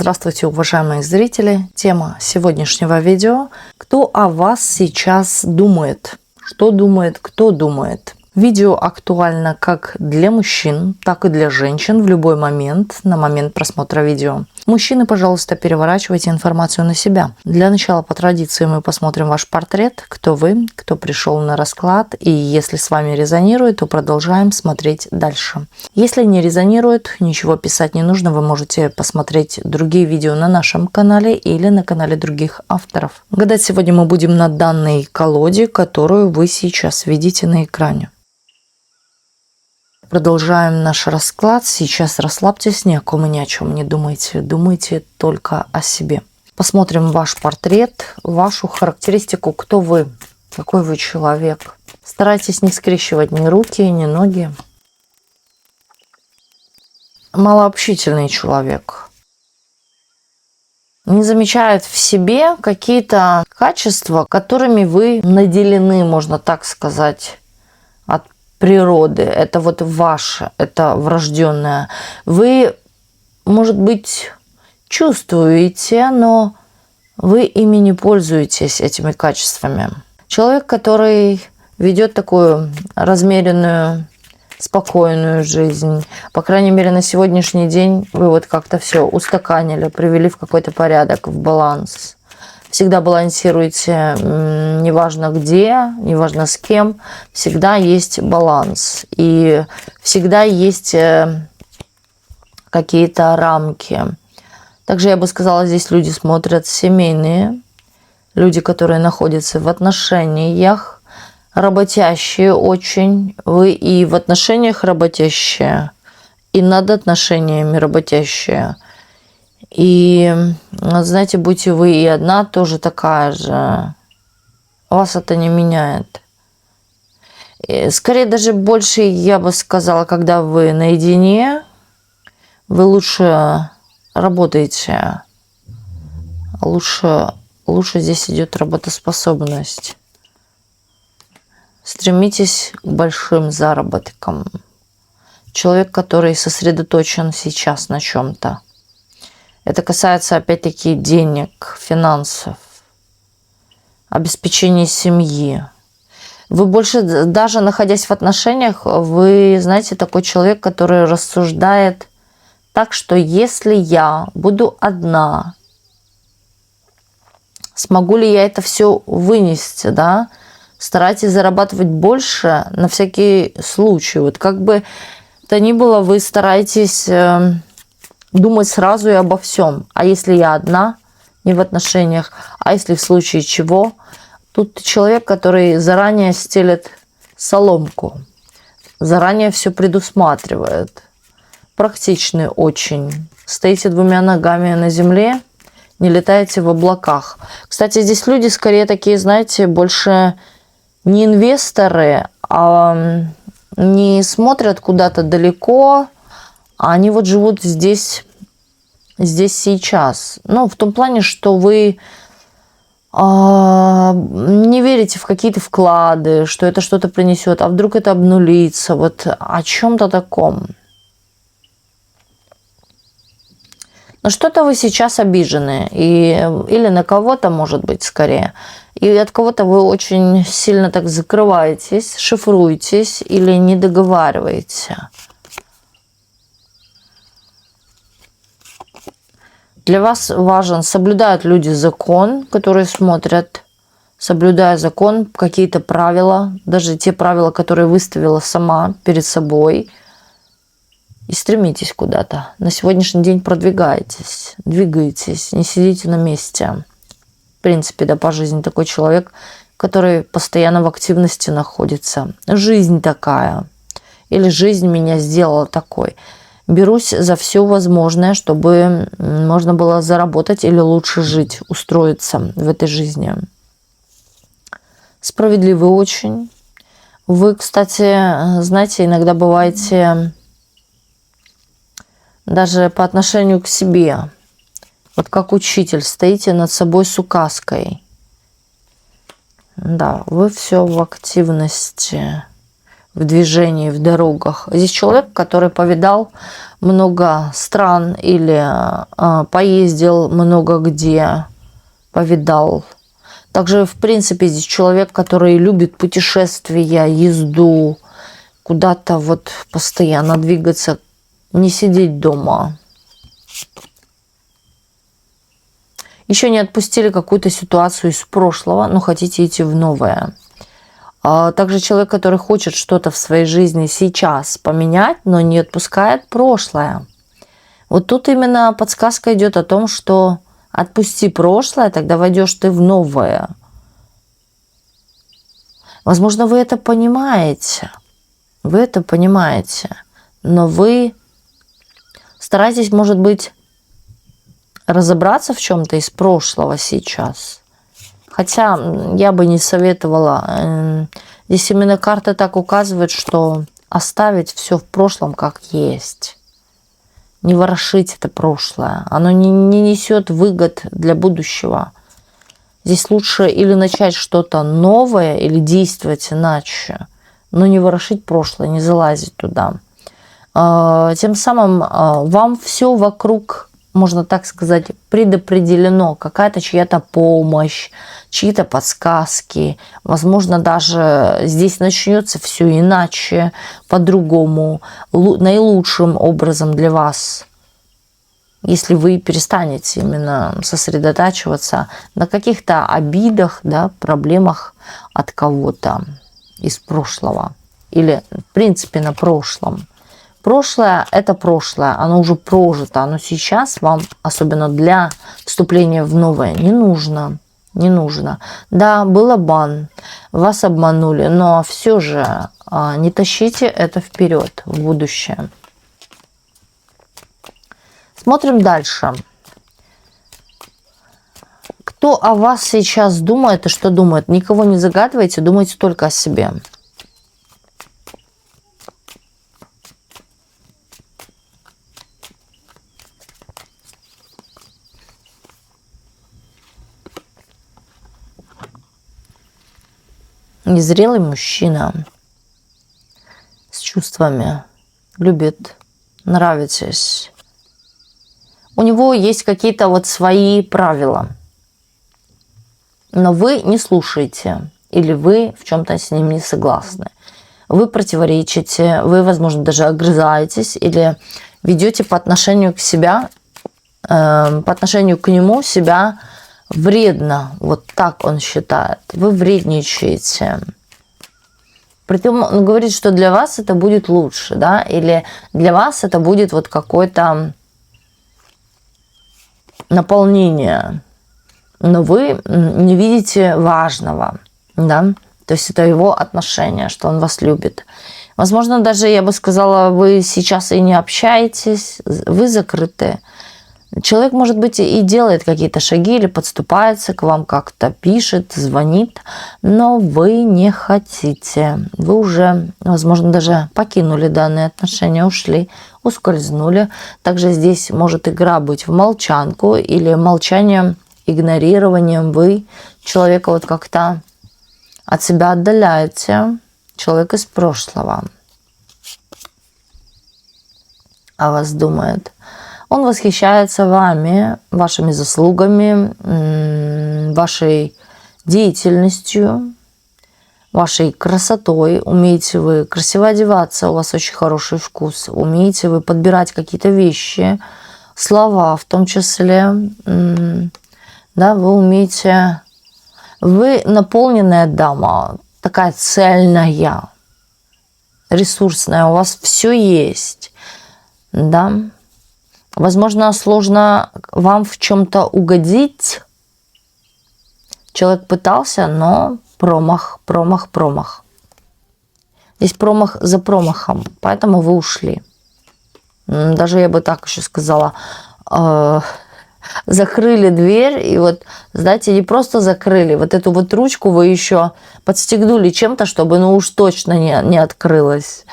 Здравствуйте, уважаемые зрители! Тема сегодняшнего видео: кто о вас сейчас думает? Что думает, кто думает? Видео актуально как для мужчин, так и для женщин в любой момент, на момент просмотра видео. Мужчины, пожалуйста, переворачивайте информацию на себя. Для начала, по традиции, мы посмотрим ваш портрет, кто вы, кто пришел на расклад, и если с вами резонирует, то продолжаем смотреть дальше. Если не резонирует, ничего писать не нужно, вы можете посмотреть другие видео на нашем канале или на канале других авторов. Гадать сегодня мы будем на данной колоде, которую вы сейчас видите на экране. Продолжаем наш расклад. Сейчас расслабьтесь, ни о ком и ни о чем не думайте. Думайте только о себе. Посмотрим ваш портрет, вашу характеристику. Кто вы? Какой вы человек? Старайтесь не скрещивать ни руки, ни ноги. Малообщительный человек. Не замечает в себе какие-то качества, которыми вы наделены, можно так сказать, от природы. Это вот ваше, это врожденное. Вы, может быть, чувствуете, но вы ими не пользуетесь, этими качествами. Человек, который ведет такую размеренную, спокойную жизнь. По крайней мере, на сегодняшний день вы вот как-то все устаканили, привели в какой-то порядок, в баланс. Всегда балансируйте, неважно где, неважно с кем, всегда есть баланс. И всегда есть какие-то рамки. Также я бы сказала, здесь люди смотрят семейные, люди, которые находятся в отношениях, работящие очень. Вы и в отношениях работящие, и над отношениями работящие. И, знаете, будьте вы и одна тоже такая же, вас это не меняет. И скорее даже больше, я бы сказала, когда вы наедине, вы лучше работаете, лучше здесь идет работоспособность. Стремитесь к большим заработкам. Человек, который сосредоточен сейчас на чем-то. Это касается, опять-таки, денег, финансов, обеспечения семьи. Вы больше, даже находясь в отношениях, вы, знаете, такой человек, который рассуждает так, что если я буду одна, смогу ли я это все вынести, да? Старайтесь зарабатывать больше на всякий случай. Вот как бы то ни было, вы стараетесь думать сразу и обо всем. А если я одна, не в отношениях, а если в случае чего? Тут человек, который заранее стелет соломку, заранее все предусматривает. Практичный очень. Стоите двумя ногами на земле, не летаете в облаках. Кстати, здесь люди скорее такие, знаете, больше не инвесторы, а не смотрят куда-то далеко, а они вот живут здесь сейчас. Ну, в том плане, что вы не верите в какие-то вклады, что это что-то принесет, а вдруг это обнулится. Вот о чем-то таком. Но что-то вы сейчас обижены. Или на кого-то, может быть, скорее. И от кого-то вы очень сильно так закрываетесь, шифруетесь или не договариваете. Для вас важен, соблюдают люди закон, которые смотрят, соблюдая закон, какие-то правила, даже те правила, которые выставила сама перед собой. И стремитесь куда-то. На сегодняшний день продвигаетесь, двигаетесь, не сидите на месте. В принципе, да, по жизни такой человек, который постоянно в активности находится. Жизнь такая. Или жизнь меня сделала такой. Берусь за все возможное, чтобы можно было заработать или лучше жить, устроиться в этой жизни. Справедливы очень. Вы, кстати, знаете, иногда бываете даже по отношению к себе. Вот как учитель, стоите над собой с указкой. Да, вы все в активности, в движении, в дорогах. Здесь человек, который повидал много стран или поездил много где, повидал. Также, в принципе, здесь человек, который любит путешествия, езду, куда-то вот постоянно двигаться, не сидеть дома. Еще не отпустили какую-то ситуацию из прошлого, но хотите идти в новое. Также человек, который хочет что-то в своей жизни сейчас поменять, но не отпускает прошлое. Вот тут именно подсказка идет о том, что отпусти прошлое, тогда войдешь ты в новое. Возможно, вы это понимаете. Вы это понимаете. Но вы старайтесь, может быть, разобраться в чем-то из прошлого сейчас. Хотя я бы не советовала. Здесь именно карта так указывает, что оставить все в прошлом как есть. Не ворошить это прошлое. Оно не несет выгод для будущего. Здесь лучше или начать что-то новое, или действовать иначе. Но не ворошить прошлое, не залазить туда. Тем самым вам все вокруг, можно так сказать, предопределено. Какая-то чья-то помощь, чьи-то подсказки. Возможно, даже здесь начнется все иначе, по-другому, наилучшим образом для вас. Если вы перестанете именно сосредотачиваться на каких-то обидах, да, проблемах от кого-то из прошлого. Или, в принципе, на прошлом. Прошлое – это прошлое, оно уже прожито, оно сейчас вам, особенно для вступления в новое, не нужно. Не нужно. Да, был обман, вас обманули, но все же не тащите это вперед, в будущее. Смотрим дальше. Кто о вас сейчас думает и что думает? Никого не загадывайте, думайте только о себе. Незрелый мужчина с чувствами, любит, нравитесь. У него есть какие-то вот свои правила, но вы не слушаете, или вы в чем-то с ним не согласны. Вы противоречите, вы, возможно, даже огрызаетесь или ведете по отношению к себе, по отношению к нему себя вредно. Вот так он считает. Вы вредничаете. Притом он говорит, что для вас это будет лучше, да, или для вас это будет вот какое-то наполнение, но вы не видите важного, да, то есть это его отношение, что он вас любит. Возможно, даже, я бы сказала, вы сейчас и не общаетесь, вы закрыты. Человек, может быть, и делает какие-то шаги или подступается к вам, как-то пишет, звонит, но вы не хотите. Вы уже, возможно, даже покинули данные отношения, ушли, ускользнули. Также здесь может игра быть в молчанку или молчанием, игнорированием. Вы человека вот как-то от себя отдаляете. Человек из прошлого о вас думает. Он восхищается вами, вашими заслугами, вашей деятельностью, вашей красотой. Умеете вы красиво одеваться, у вас очень хороший вкус. Умеете вы подбирать какие-то вещи, слова в том числе. Да, вы умеете... Вы наполненная дама, такая цельная, ресурсная, у вас все есть. Да? Возможно, сложно вам в чем-то угодить. Человек пытался, но промах. Здесь промах за промахом, поэтому вы ушли. Даже я бы так еще сказала, закрыли дверь, и вот, знаете, не просто закрыли, вот эту вот ручку вы еще подстегнули чем-то, чтобы, ну уж точно не открылась.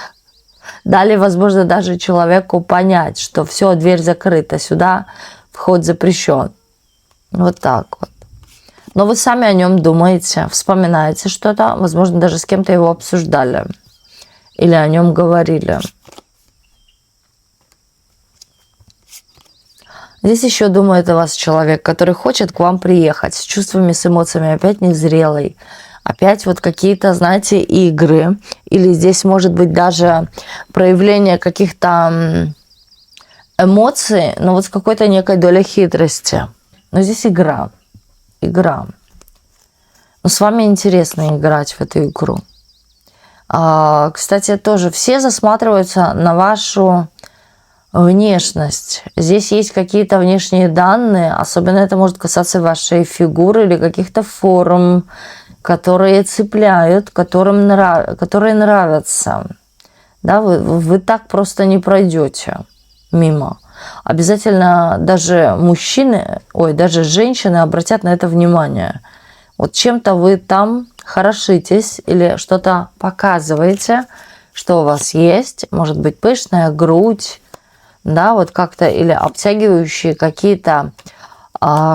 Дали, возможно, даже человеку понять, что все, дверь закрыта, сюда вход запрещен. Вот так вот. Но вы сами о нем думаете, вспоминаете что-то, возможно, даже с кем-то его обсуждали или о нем говорили. Здесь еще думает о вас человек, который хочет к вам приехать с чувствами, с эмоциями, опять незрелый. Опять вот какие-то, знаете, игры. Или здесь может быть даже проявление каких-то эмоций, но вот с какой-то некой долей хитрости. Но здесь игра. Игра. Но с вами интересно играть в эту игру. Кстати, тоже все засматриваются на вашу внешность. Здесь есть какие-то внешние данные, особенно это может касаться вашей фигуры или каких-то форм, которые цепляют, которые нравятся. Да, вы так просто не пройдете мимо. Обязательно даже мужчины, даже женщины обратят на это внимание. Вот чем-то вы там хорошитесь или что-то показываете, что у вас есть. Может быть, пышная грудь, да, вот как-то, или обтягивающие какие-то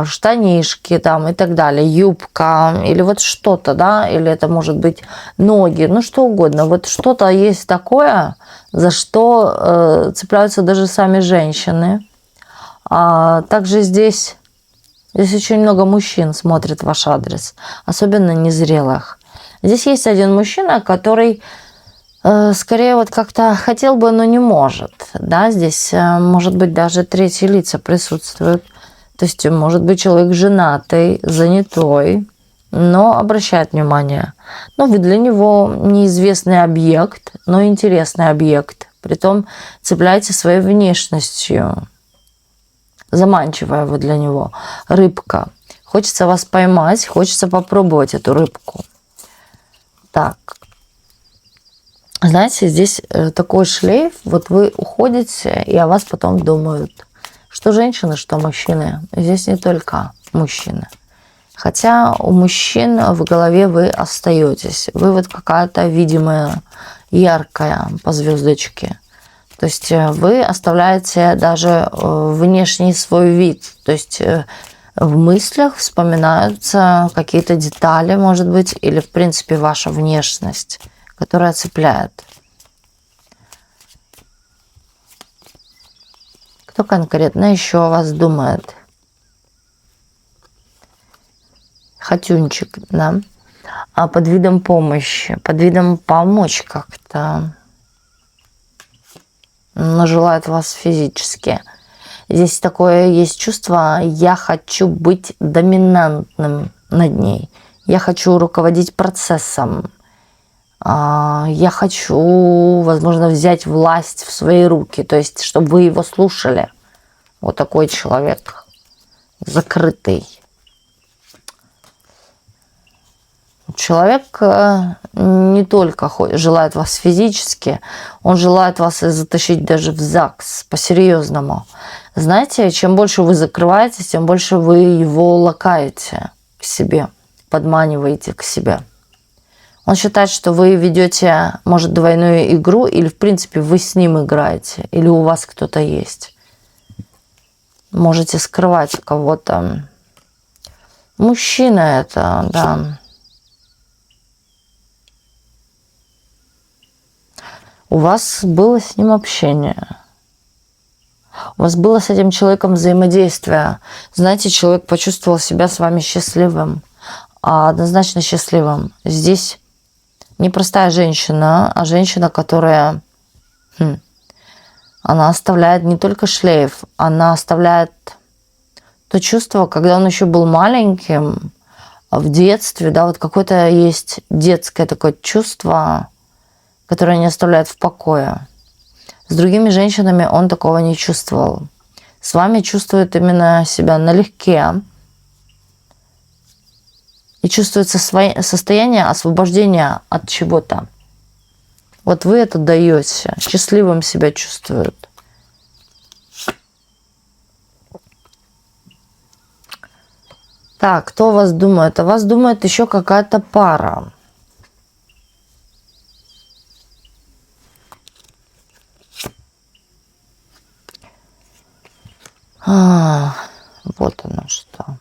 штанишки там и так далее, юбка, или вот что-то, да, или это может быть ноги, ну что угодно. Вот что-то есть такое, за что цепляются даже сами женщины. Также здесь очень много мужчин смотрит ваш адрес, особенно незрелых. Здесь есть один мужчина, который скорее вот как-то хотел бы, но не может. Да, здесь может быть даже третьи лица присутствуют. То есть может быть человек женатый, занятой, но обращает внимание. Но вы для него неизвестный объект, но интересный объект. Притом цепляете своей внешностью. Заманчивая вы для него. Рыбка. Хочется вас поймать, хочется попробовать эту рыбку. Так. Знаете, здесь такой шлейф. Вот вы уходите, и о вас потом думают. Что женщины, что мужчины. Здесь не только мужчины. Хотя у мужчин в голове вы остаетесь. Вы вот какая-то видимая, яркая по звездочке. То есть вы оставляете даже внешний свой вид. То есть в мыслях вспоминаются какие-то детали, может быть, или в принципе ваша внешность, которая цепляет. Кто конкретно еще о вас думает? Хатюнчик, да? Под видом помощи, под видом помочь как-то. Но желает вас физически. Здесь такое есть чувство: я хочу быть доминантным над ней. Я хочу руководить процессом. Я хочу, возможно, взять власть в свои руки. То есть, чтобы вы его слушали. Вот такой человек. Закрытый. Человек не только желает вас физически, он желает вас и затащить даже в ЗАГС, по-серьезному. Знаете, чем больше вы закрываетесь, тем больше вы его лакаете к себе, подманиваете к себе. Он считает, что вы ведете, может, двойную игру, или, в принципе, вы с ним играете, или у вас кто-то есть. Можете скрывать кого-то. Мужчина это, да. У вас было с ним общение. У вас было с этим человеком взаимодействие. Знаете, человек почувствовал себя с вами счастливым. Однозначно счастливым. Здесь не простая женщина, а женщина, которая... Она оставляет не только шлейф, она оставляет то чувство, когда он еще был маленьким, в детстве, да, вот какое-то есть детское такое чувство, которое не оставляет в покое. С другими женщинами он такого не чувствовал. С вами чувствует именно себя налегке. И чувствуется состояние освобождения от чего-то. Вот вы это даете. Счастливым себя чувствует. Так, кто о вас думает? О вас думает еще какая-то пара. Вот оно что.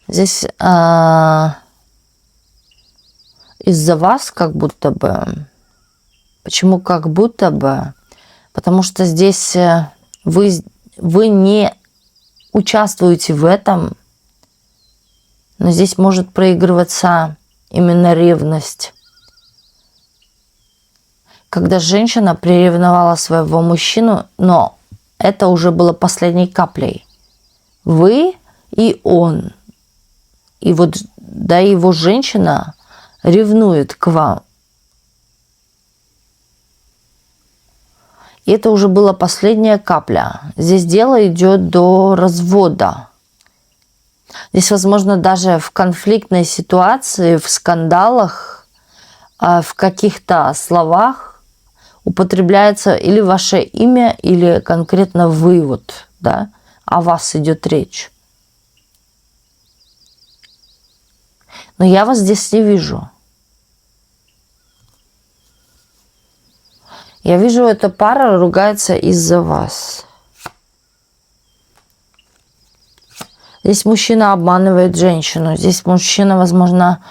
Здесь из-за вас как будто бы. Почему как будто бы? Потому что здесь вы не участвуете в этом, но здесь может проигрываться именно ревность. Когда женщина приревновала своего мужчину, но это уже было последней каплей. Вы и он. И вот, да, его женщина ревнует к вам. И это уже была последняя капля. Здесь дело идет до развода. Здесь, возможно, даже в конфликтной ситуации, в скандалах, в каких-то словах употребляется или ваше имя, или конкретно вы, вот, да, о вас идет речь. Но я вас здесь не вижу. Я вижу, эта пара ругается из-за вас. Здесь мужчина обманывает женщину. Здесь мужчина, возможно,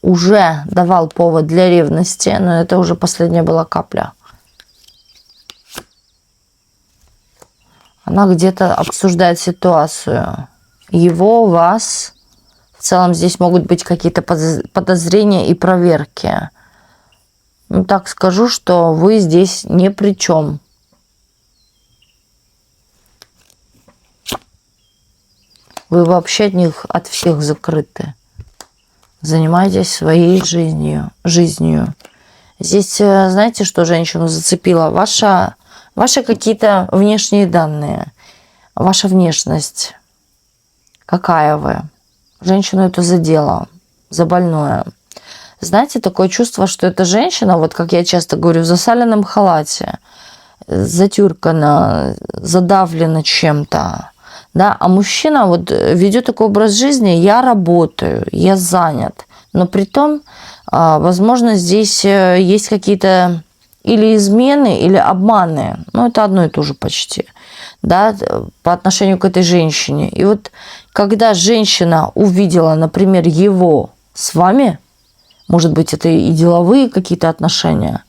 уже давал повод для ревности, но это уже последняя была капля. Она где-то обсуждает ситуацию. Его, вас. В целом здесь могут быть какие-то подозрения и проверки. Ну, так скажу, что вы здесь ни при чем. Вы вообще от всех закрыты. Занимаетесь своей жизнью. Здесь, знаете, что женщину зацепило? Ваши какие-то внешние данные. Ваша внешность. Какая вы? Женщину это задело. За больное. Знаете, такое чувство, что эта женщина, вот как я часто говорю, в засаленном халате, затюркана, задавлена чем-то. Да? А мужчина вот ведет такой образ жизни: я работаю, я занят. Но при том, возможно, здесь есть какие-то или измены, или обманы. Ну, это одно и то же почти. Да, по отношению к этой женщине. И вот когда женщина увидела, например, его с вами, может быть, это и деловые какие-то отношения,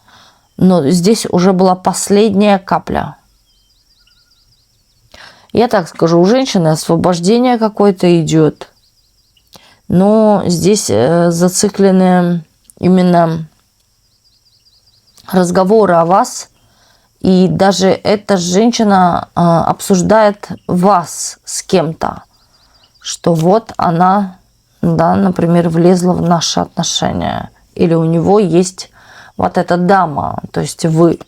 но здесь уже была последняя капля. Я так скажу, у женщины освобождение какое-то идет, но здесь зациклены именно разговоры о вас, и даже эта женщина обсуждает вас с кем-то, что вот она, да, например, влезла в наши отношения, или у него есть вот эта дама, то есть вы.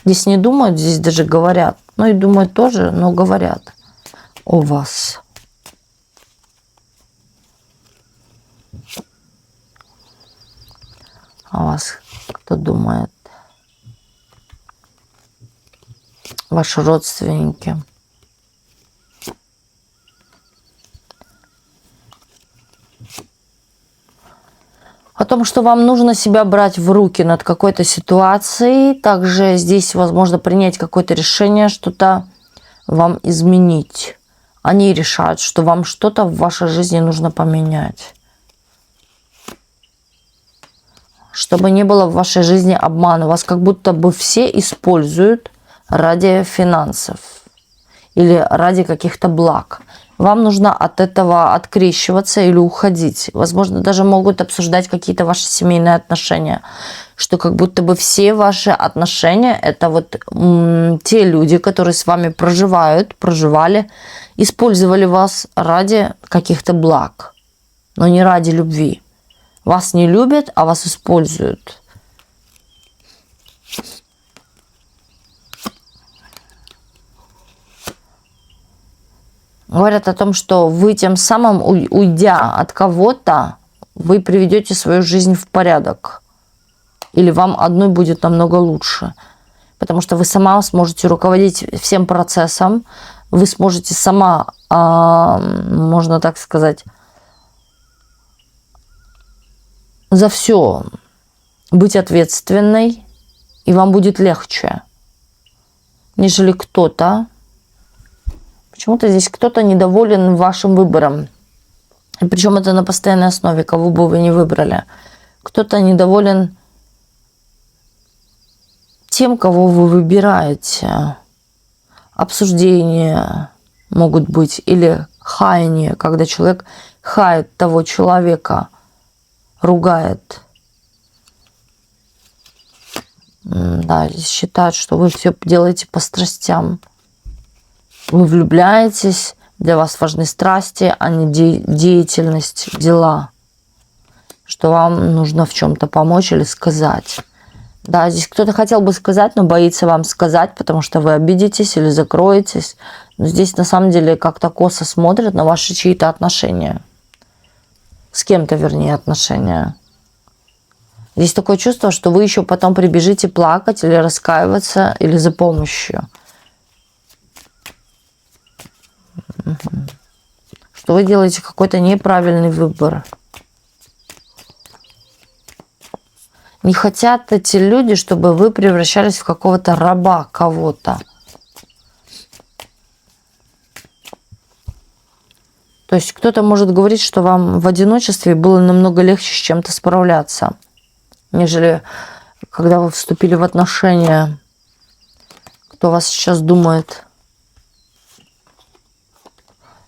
Здесь не думают, здесь даже говорят. Ну и думают тоже, но говорят о вас. О вас кто думает? Ваши родственники. О том, что вам нужно себя брать в руки над какой-то ситуацией. Также здесь возможно принять какое-то решение, что-то вам изменить. Они решают, что вам что-то в вашей жизни нужно поменять. Чтобы не было в вашей жизни обмана. Вас как будто бы все используют ради финансов или ради каких-то благ. Вам нужно от этого открещиваться или уходить. Возможно, даже могут обсуждать какие-то ваши семейные отношения. Что как будто бы все ваши отношения – это вот те люди, которые с вами проживали, использовали вас ради каких-то благ, но не ради любви. Вас не любят, а вас используют. Говорят о том, что вы тем самым, уйдя от кого-то, вы приведете свою жизнь в порядок. Или вам одной будет намного лучше. Потому что вы сама сможете руководить всем процессом. Вы сможете сама, можно так сказать, за все быть ответственной. И вам будет легче, нежели кто-то. Почему-то здесь кто-то недоволен вашим выбором. И причем это на постоянной основе, кого бы вы ни выбрали. Кто-то недоволен тем, кого вы выбираете. Обсуждения могут быть или хаяние, когда человек хает того человека, ругает. Да, считают, что вы все делаете по страстям. Вы влюбляетесь, для вас важны страсти, а не деятельность, дела. Что вам нужно в чем-то помочь или сказать. Да, здесь кто-то хотел бы сказать, но боится вам сказать, потому что вы обидитесь или закроетесь. Но здесь на самом деле как-то косо смотрят на ваши чьи-то отношения. С кем-то, вернее, отношения. Здесь такое чувство, что вы еще потом прибежите плакать или раскаиваться, или за помощью. Что вы делаете какой-то неправильный выбор. Не хотят эти люди, чтобы вы превращались в какого-то раба кого-то. То есть кто-то может говорить, что вам в одиночестве было намного легче с чем-то справляться, нежели когда вы вступили в отношения. Кто вас сейчас думает?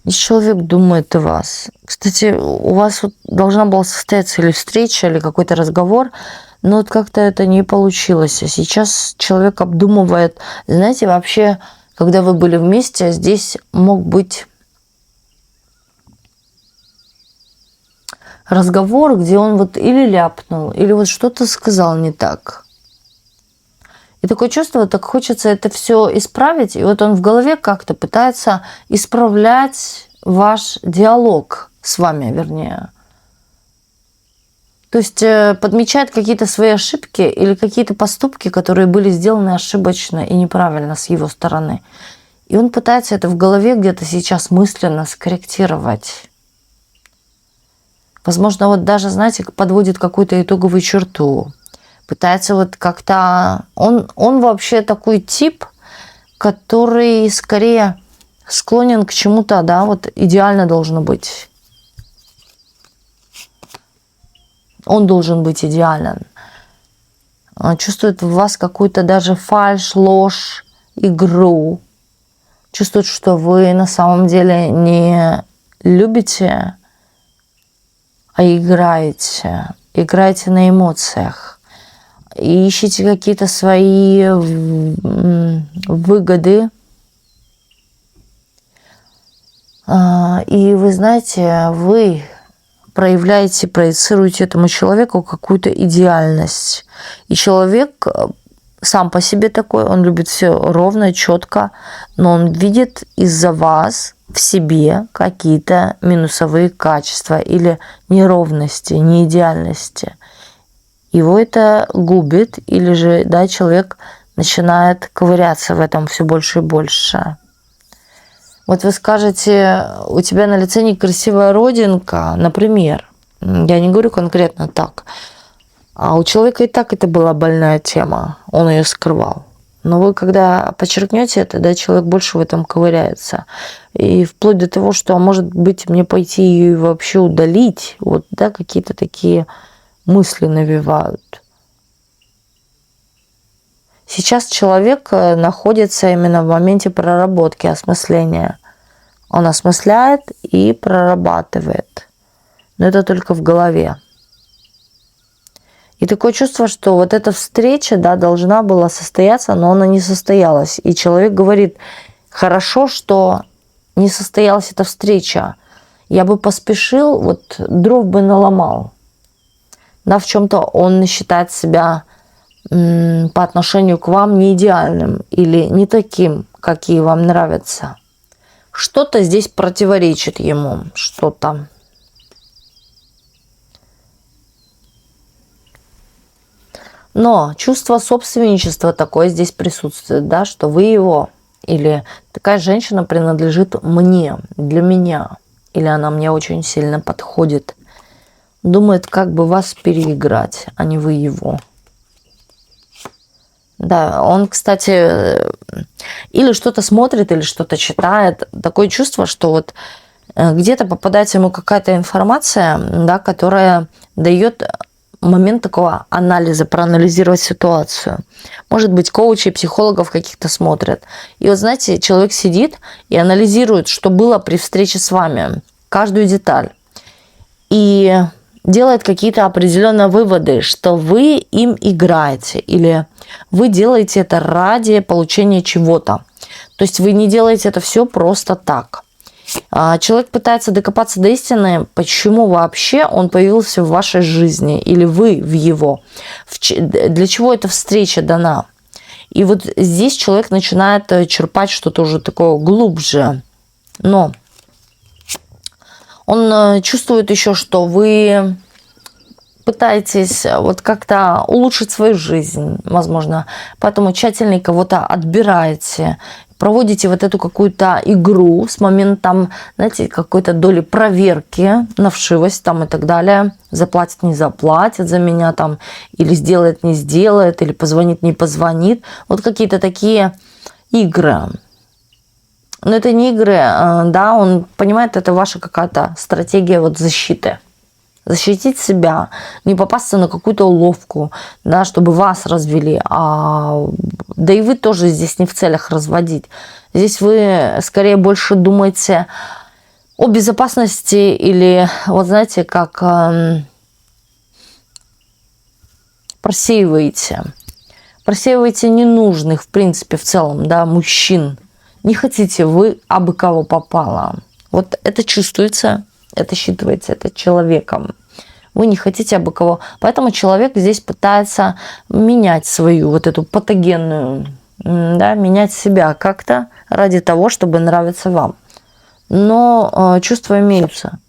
И человек думает о вас. Кстати, у вас вот должна была состояться или встреча, или какой-то разговор, но вот как-то это не получилось. А сейчас человек обдумывает. Знаете, вообще, когда вы были вместе, здесь мог быть разговор, где он вот или ляпнул, или вот что-то сказал не так. И такое чувство, так хочется это все исправить, и вот он в голове как-то пытается исправлять ваш диалог с вами, вернее. То есть подмечает какие-то свои ошибки или какие-то поступки, которые были сделаны ошибочно и неправильно с его стороны. И он пытается это в голове где-то сейчас мысленно скорректировать. Возможно, вот даже, знаете, подводит какую-то итоговую черту. Пытается вот как-то... Он вообще такой тип, который скорее склонен к чему-то, да, вот идеально должно быть. Он должен быть идеален. Он чувствует в вас какую-то даже фальшь, ложь, игру. Чувствует, что вы на самом деле не любите, а играете. Играете на эмоциях. И ищете какие-то свои выгоды. И вы знаете, вы проявляете, проецируете этому человеку какую-то идеальность. И человек сам по себе такой, он любит все ровно, четко, но он видит из-за вас в себе какие-то минусовые качества или неровности, неидеальности. Его это губит, или же, да, человек начинает ковыряться в этом все больше и больше. Вот вы скажете, у тебя на лице некрасивая родинка, например. Я не говорю конкретно так. А у человека и так это была больная тема, он ее скрывал. Но вы, когда подчеркнете это, да, человек больше в этом ковыряется. И вплоть до того, что, а может быть, мне пойти ее вообще удалить. Вот, да, какие-то такие мысли навевают. Сейчас человек находится именно в моменте проработки, осмысления. Он осмысляет и прорабатывает. Но это только в голове. И такое чувство, что вот эта встреча, да, должна была состояться, но она не состоялась. И человек говорит, хорошо, что не состоялась эта встреча. Я бы поспешил, вот дров бы наломал. Да, в чем-то он считает себя по отношению к вам не идеальным или не таким, какие вам нравятся. Что-то здесь противоречит ему, что-то. Но чувство собственничества такое здесь присутствует, да, что вы его, или такая женщина принадлежит мне, для меня, или она мне очень сильно подходит. Думает, как бы вас переиграть, а не вы его. Да, он, кстати, или что-то смотрит, или что-то читает. Такое чувство, что вот где-то попадается ему какая-то информация, да, которая дает момент такого анализа, проанализировать ситуацию. Может быть, коучи, психологов каких-то смотрят. И вот знаете, человек сидит и анализирует, что было при встрече с вами, каждую деталь. И делает какие-то определенные выводы, что вы им играете, или вы делаете это ради получения чего-то. То есть вы не делаете это все просто так. Человек пытается докопаться до истины, почему вообще он появился в вашей жизни, или вы в его. Для чего эта встреча дана. И вот здесь человек начинает черпать что-то уже такое глубже. Но он чувствует еще, что вы пытаетесь вот как-то улучшить свою жизнь, возможно, поэтому тщательно кого-то отбираете, проводите вот эту какую-то игру с моментом, знаете, какой-то доли проверки на вшивость там и так далее. Заплатит, не заплатит за меня там, или сделает, не сделает, или позвонит, не позвонит. Вот какие-то такие игры. Но это не игры, да, он понимает, это ваша какая-то стратегия вот защиты. Защитить себя, не попасться на какую-то уловку, да, чтобы вас развели. Да и вы тоже здесь не в целях разводить. Здесь вы скорее больше думаете о безопасности или, вот знаете, как просеиваете. Просеиваете ненужных, в принципе, в целом, да, мужчин. Не хотите вы, абы кого попало. Вот это чувствуется. Это считывается, это человеком. Вы не хотите абы кого. Поэтому человек здесь пытается менять свою вот эту патогенную, да, менять себя как-то ради того, чтобы нравиться вам. Но чувства имеются.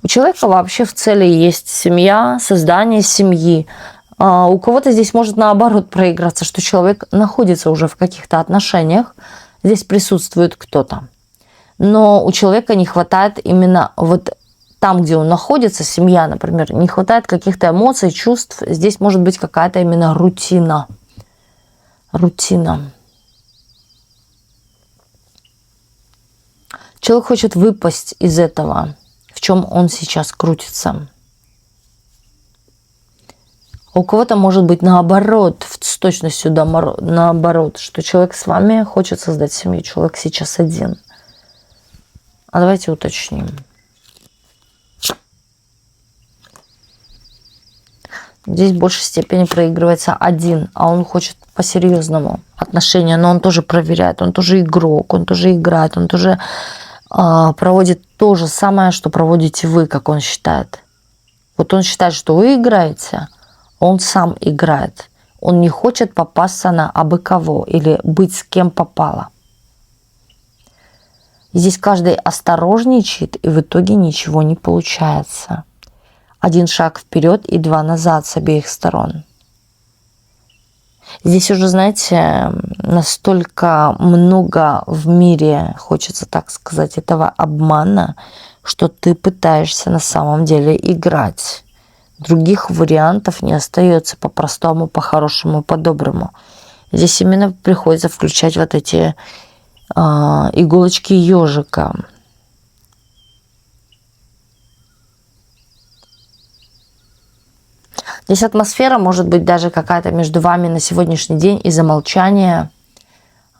У человека вообще в цели есть семья, создание семьи. У кого-то здесь может наоборот проиграться, что человек находится уже в каких-то отношениях. Здесь присутствует кто-то. Но у человека не хватает именно вот там, где он находится, семья, например, не хватает каких-то эмоций, чувств. Здесь может быть какая-то именно рутина. Рутина. Человек хочет выпасть из этого, в чем он сейчас крутится. У кого-то может быть наоборот, с точностью наоборот, что человек с вами хочет создать семью, человек сейчас один. А давайте уточним. Здесь в большей степени проигрывается один, а он хочет по-серьезному отношения, но он тоже проверяет, он тоже игрок, он тоже играет, он тоже проводит то же самое, что проводите вы, как он считает. Вот он считает, что вы играете, он сам играет. Он не хочет попасться на абы кого или быть с кем попало. Здесь каждый осторожничает, и в итоге ничего не получается. Один шаг вперед и два назад с обеих сторон. Здесь уже, знаете, настолько много в мире, хочется так сказать, этого обмана, что ты пытаешься на самом деле играть. Других вариантов не остается по-простому, по-хорошему, по-доброму. Здесь именно приходится включать вот эти иголочки ежика. Здесь атмосфера может быть даже какая-то между вами на сегодняшний день из-за молчания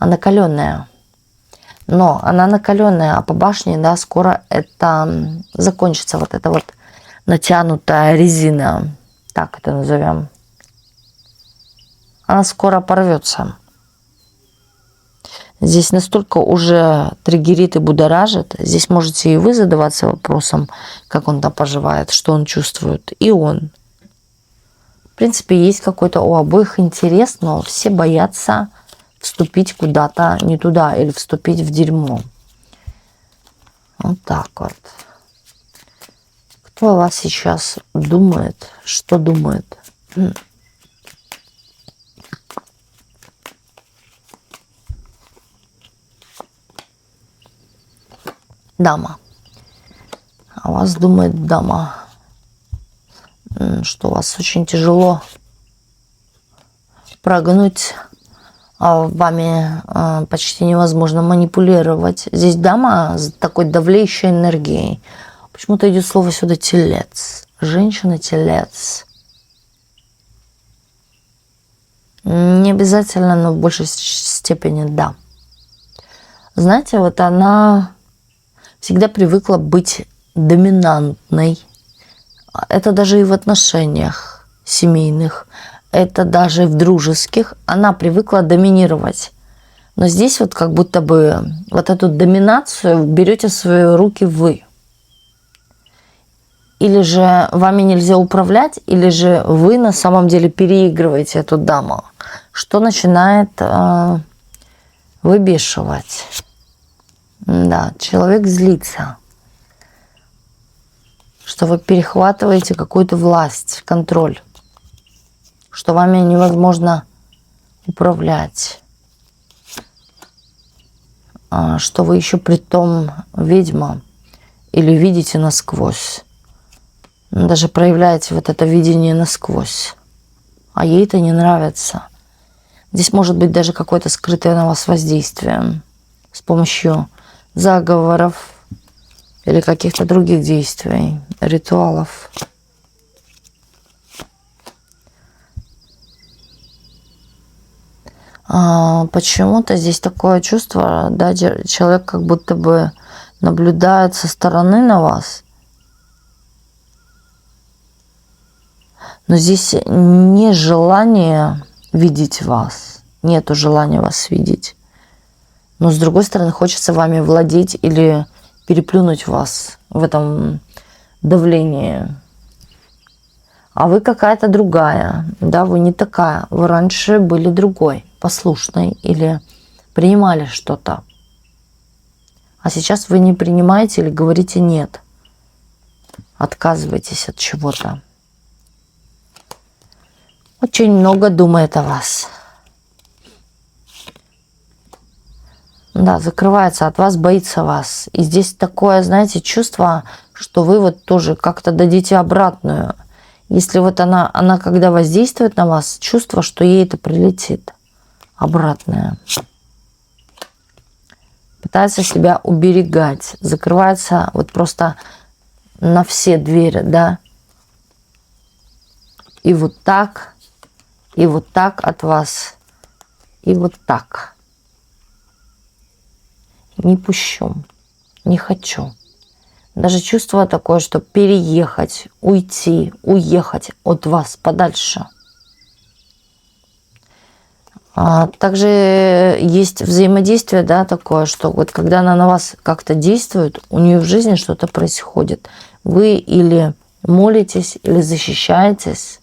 накаленная. Но она накаленная, а по башне, да, скоро это закончится, вот эта вот натянутая резина, так это назовем. Она скоро порвется. Здесь настолько уже триггерит и будоражит. Здесь можете и вы задаваться вопросом, как он там поживает, что он чувствует. И он. В принципе, есть какой-то у обоих интерес, но все боятся вступить куда-то не туда или вступить в дерьмо. Вот так вот. Кто о вас сейчас думает? Что думает? Дама. О вас думает дама, что вас очень тяжело прогнуть, а вами почти невозможно манипулировать. Здесь дама с такой давлеющей энергией. Почему-то идет слово сюда телец, Женщина-телец. Не обязательно, но в большей степени да. Знаете, вот она всегда привыкла быть доминантной. Это даже и в отношениях семейных, это даже в дружеских. Она привыкла доминировать. Но здесь вот как будто бы вот эту доминацию берете в свои руки вы. Или же вами нельзя управлять, или же вы на самом деле переигрываете эту даму, что начинает выбешивать. Да, человек злится, что вы перехватываете какую-то власть, контроль, что вами невозможно управлять, что вы еще при том ведьма или видите насквозь. Даже проявляете вот это видение насквозь. А ей это не нравится. Здесь может быть даже какое-то скрытое на вас воздействие с помощью заговоров или каких-то других действий, ритуалов. Почему-то здесь такое чувство, да, человек как будто бы наблюдает со стороны на вас. Но здесь не желание видеть вас, нету желания вас видеть. Но с другой стороны, хочется вами владеть или переплюнуть вас в этом давлении. А вы какая-то другая, да, вы не такая. Вы раньше были другой, послушной или принимали что-то. А сейчас вы не принимаете или говорите нет. Отказываетесь от чего-то. Очень много думает о вас. Да, закрывается от вас, боится вас. И здесь такое, знаете, чувство, что вы вот тоже как-то дадите обратную. Если вот она когда воздействует на вас, чувство, что ей это прилетит. Обратное. Пытается себя уберегать. Закрывается вот просто на все двери, да. И вот так от вас, и вот так. Не пущу, не хочу. Даже чувство такое, что переехать, уйти, уехать от вас подальше. Также есть взаимодействие, да, такое, что вот когда она на вас как-то действует, у нее в жизни что-то происходит. Вы или молитесь, или защищаетесь,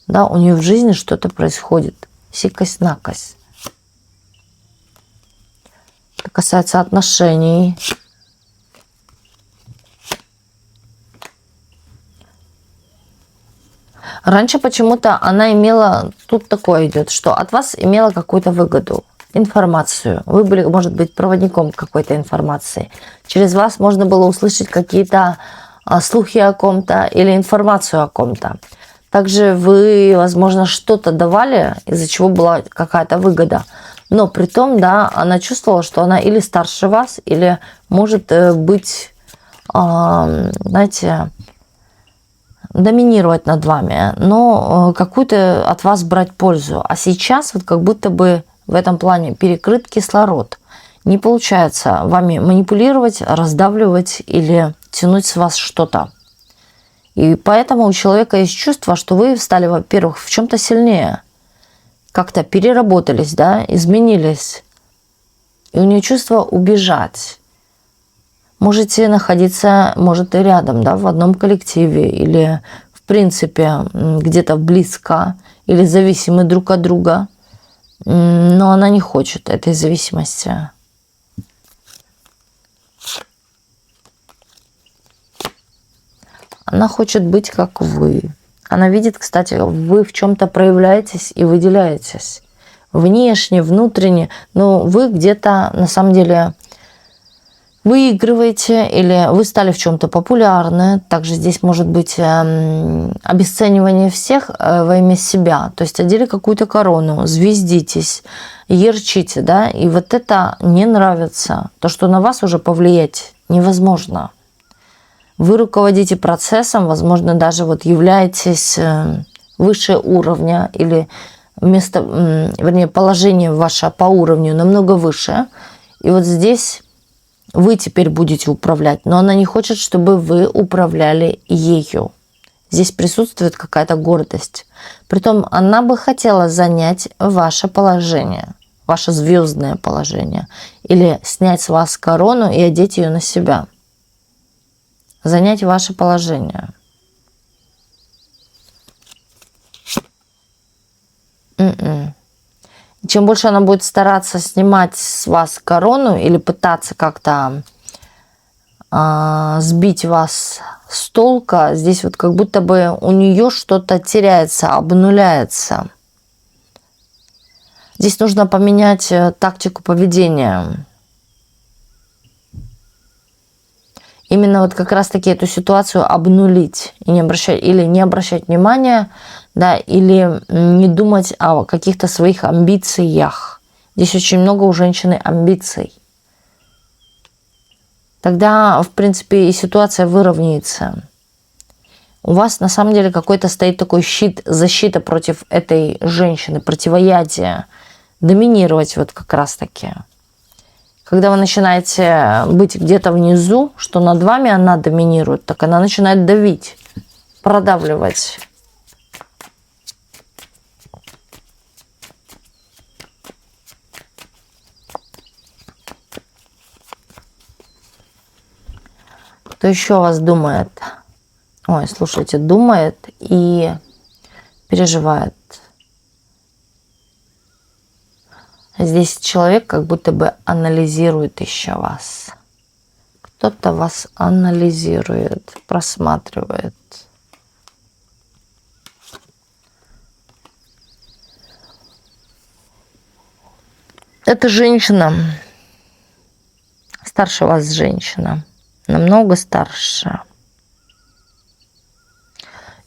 да, у нее в жизни что-то происходит. Сикость-накость. Это касается отношений. Раньше почему-то она имела, тут такое идет, что от вас имела какую-то выгоду, информацию. Вы были, может быть, проводником какой-то информации. Через вас можно было услышать какие-то слухи о ком-то или информацию о ком-то. Также вы, возможно, что-то давали, из-за чего была какая-то выгода. Но при том, да, она чувствовала, что она или старше вас, или может быть, знаете, доминировать над вами, но какую-то от вас брать пользу. А сейчас вот как будто бы в этом плане перекрыт кислород. Не получается вами манипулировать, раздавливать или тянуть с вас что-то. И поэтому у человека есть чувство, что вы стали, во-первых, в чем-то сильнее, как-то переработались, да, изменились. И у нее чувство убежать. Можете находиться, может, и рядом, да, в одном коллективе или, в принципе, где-то близко или зависимы друг от друга. Но она не хочет этой зависимости. Она хочет быть как вы. Она видит, кстати, вы в чем-то проявляетесь и выделяетесь. Внешне, внутренне. Но вы где-то, на самом деле, выигрываете или вы стали в чем-то популярны. Также здесь может быть обесценивание всех во имя себя. То есть одели какую-то корону, звездитесь, ярчите, да, и вот это не нравится. То, что на вас уже повлиять невозможно. Вы руководите процессом, возможно, даже вот являетесь выше уровня или вернее, положение ваше по уровню намного выше. И вот здесь вы теперь будете управлять, но она не хочет, чтобы вы управляли ею. Здесь присутствует какая-то гордость. Притом она бы хотела занять ваше положение, ваше звездное положение, или снять с вас корону и одеть ее на себя. Занять ваше положение. Чем больше она будет стараться снимать с вас корону или пытаться как-то сбить вас с толка, здесь вот как будто бы у нее что-то теряется, обнуляется. Здесь нужно поменять тактику поведения. Именно вот как раз-таки эту ситуацию обнулить и не обращать внимания, да, или не думать о каких-то своих амбициях. Здесь очень много у женщины амбиций. Тогда, в принципе, и ситуация выровняется. У вас на самом деле какой-то стоит такой щит, защита против этой женщины, противоядие, доминировать вот как раз-таки. Когда вы начинаете быть где-то внизу, что над вами она доминирует, так она начинает давить, продавливать. Кто еще вас думает? Ой, слушайте, думает и переживает. Здесь человек как будто бы анализирует еще вас. Кто-то вас анализирует, просматривает. Это женщина, старше вас женщина, намного старше.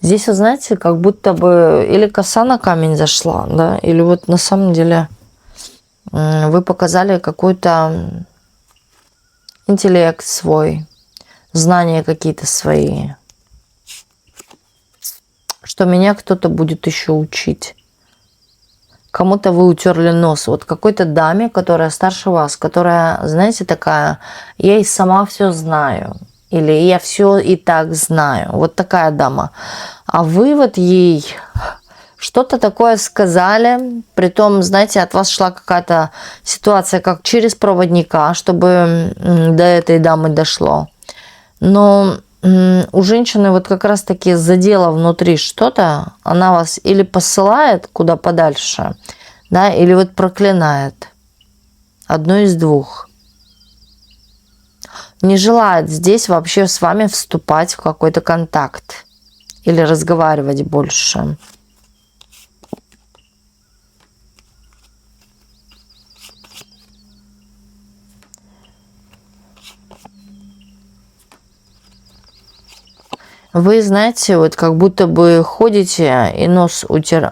Здесь, вы знаете, как будто бы или коса на камень зашла, да, или вот на самом деле вы показали какой-то интеллект свой, знания какие-то свои, что меня кто-то будет еще учить. Кому-то вы утерли нос. Вот какой-то даме, которая старше вас, которая, знаете, такая, я и сама все знаю. Или я все и так знаю. Вот такая дама. А вы вот ей что-то такое сказали. Притом, знаете, от вас шла какая-то ситуация, как через проводника, чтобы до этой дамы дошло. Но у женщины вот как раз-таки задело внутри что-то, она вас или посылает куда подальше, да, или вот проклинает. Одно из двух. Не желает здесь вообще с вами вступать в какой-то контакт или разговаривать больше. Вы, знаете, вот как будто бы ходите и нос учите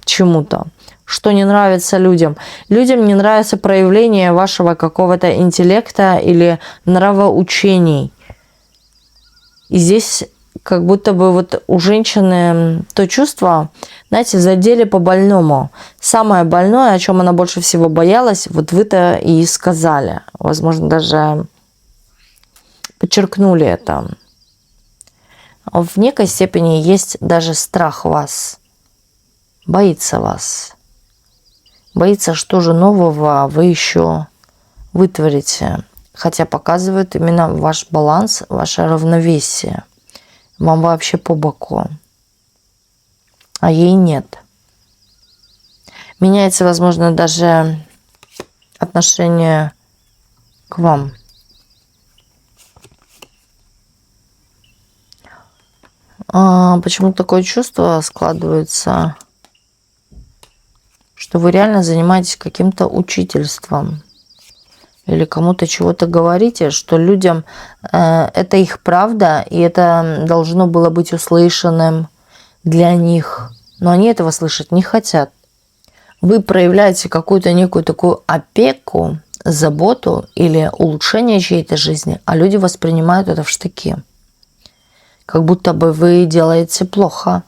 чему-то, что не нравится людям. Людям не нравится проявление вашего какого-то интеллекта или нравоучений. И здесь как будто бы вот у женщины то чувство, знаете, задели по больному. Самое больное, о чем она больше всего боялась, вот вы-то и сказали. Возможно, даже подчеркнули это. В некой степени есть даже страх вас. Боится вас. Боится, что же нового вы еще вытворите. Хотя показывает именно ваш баланс, ваше равновесие. Вам вообще по боку. А ей нет. Меняется, возможно, даже отношение к вам. Почему такое чувство складывается, что вы реально занимаетесь каким-то учительством или кому-то чего-то говорите, что людям это их правда, и это должно было быть услышанным для них, но они этого слышать не хотят. Вы проявляете какую-то некую такую опеку, заботу или улучшение чьей-то жизни, а люди воспринимают это в штыки. Как будто бы вы делаете плохо,